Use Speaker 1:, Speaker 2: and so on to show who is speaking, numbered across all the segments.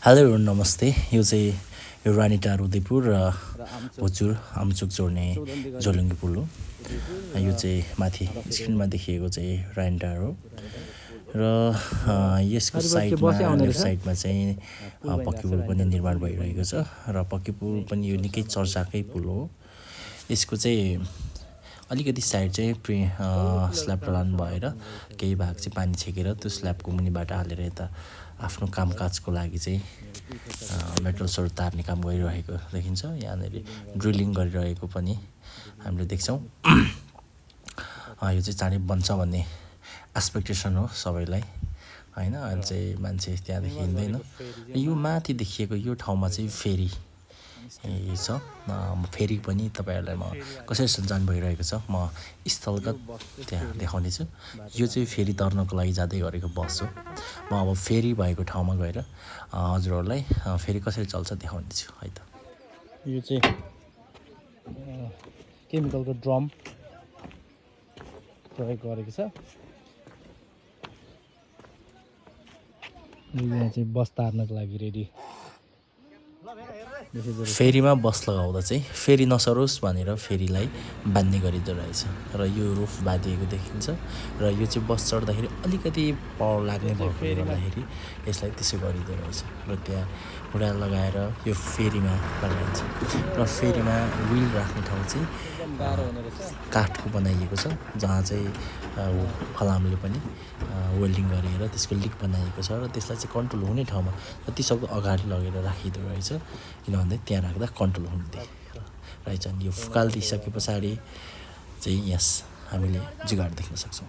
Speaker 1: Hello नमस्ते। यो चाहिँ यो रानीटार उदयपुर र भुचुर आमचुक जोड्ने झोलुङ्गे पुल हो। यो चाहिँ माथि स्क्रिनमा देखिएको चाहिँ रानीटार हो र यसको साइडमा लेफ्ट साइडमा चाहिँ पक्की पुल पनि निर्माण भइरहेको छ र पक्की पुल पनि यो निकै चर्चाकै पुल हो। यसको चाहिँ अलिकति साइड चाहिँ स्ल्याब ढलान भएर केही भाग चाहिँ पानी छेकेर त्यो स्ल्याबको मुनिबाट हालेर यता आफ्नो कामकाजको लागि चाहिँ मेटल सोर तार्ने काम गरिरहेको देखिन्छ। यहाँनिर ड्रिलिङ गरिरहेको पनि हामीले देख्छौँ। यो चाहिँ चाँडै बन्छ भन्ने एक्सपेक्टेसन हो सबैलाई, होइन। अहिले चाहिँ मान्छे त्यहाँदेखि हिँड्दैन। यो माथि देखिएको यो ठाउँमा चाहिँ फेरी छ। फेरि पनि तपाईँहरूलाई म कसरी सञ्चालन भइरहेको छ म स्थलगत त्यहाँ देखाउने छु। यो चाहिँ फेरि तर्नको लागि जाँदै गरेको बस हो। म अब फेरि भएको ठाउँमा गएर हजुरहरूलाई फेरि कसरी चल्छ देखाउने छु है त। यो चाहिँ केमिकलको ड्रम प्रयोग गरेको छ। यहाँ चाहिँ बस तार्नको लागि रेडी। फेरीमा बस लगाउँदा चाहिँ फेरी नसरोस् भनेर फेरीलाई बान्ने गरिँदो रहेछ र यो रुफ बाँधिएको देखिन्छ र यो चाहिँ बस चढ्दाखेरि अलिकति पावर लाग्ने भएकोले गर्दाखेरि यसलाई त्यसो गरिँदो रहेछ र त्यहाँ बुढा लगाएर यो फेरीमा लगाइन्छ र फेरीमा विल राख्ने ठाउँ चाहिँ काठको बनाइएको छ, जहाँ चाहिँ फलामले पनि वेल्डिङ गरेर त्यसको लिक बनाइएको छ र त्यसलाई चाहिँ कन्ट्रोल हुने ठाउँमा जतिसक्दो अगाडि लगेर राखिँदो रहेछ, किनभने त्यहाँ राख्दा कन्ट्रोल हुने रहेछ। अनि यो फुकालिदिइसके पछाडि चाहिँ यस हामीले जुगाड देख्न सक्छौँ।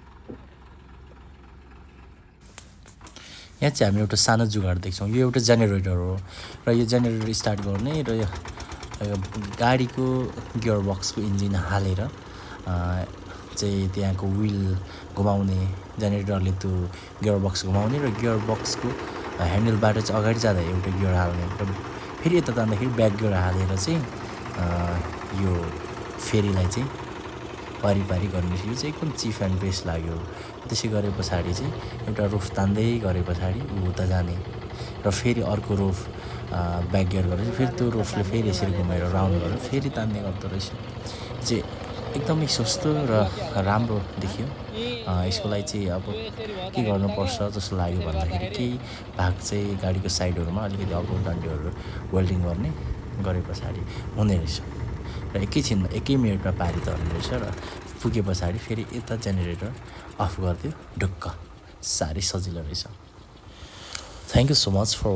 Speaker 1: यहाँ चाहिँ हामी एउटा सानो जुगाड देख्छौँ। यो एउटा जेनेरेटर हो र यो जेनेरेटर स्टार्ट गर्ने र यो गाडीको गियर बक्सको इन्जिन हालेर चाहिँ त्यहाँको विल घुमाउने, जेनेरेटरले त्यो गियर बक्स घुमाउने र गियर बक्सको ह्यान्डलबाट चाहिँ अगाडि जाँदा एउटा गियर हाल्ने र फेरि यता जाँदाखेरि ब्याक गियर हालेर चाहिँ यो फेरीलाई चाहिँ पारी गर्ने। यो चाहिँ एकदम चिफ एन्ड बेस्ट लाग्यो। त्यसै गरे पछाडि चाहिँ एउटा रुफ तान्दै गरे पछाडि उता जाने र फेरि अर्को रुफ ब्याक गियर गरेर फेरि त्यो रुफले फेरि यसरी घुमेर राउन्ड गरेर फेरि तान्ने गर्दो रहेछ। चाहिँ एकदमै सस्तो र राम्रो देखियो। यसको लागि चाहिँ अब के गर्नुपर्छ जस्तो लाग्यो भन्दाखेरि केही भाग चाहिँ गाडीको साइडहरूमा अलिकति अग्लो डन्डीहरू वेल्डिङ गरे पछाडि हुने रहेछ र एकैछिनमा 1 मिनटमा पारी तर्ने रहेछ र पुगे पछाडि फेरि यता जेनेरेटर अफ गरिदियो ढुक्क। साह्रै सजिलो रहेछ। Thank you so much for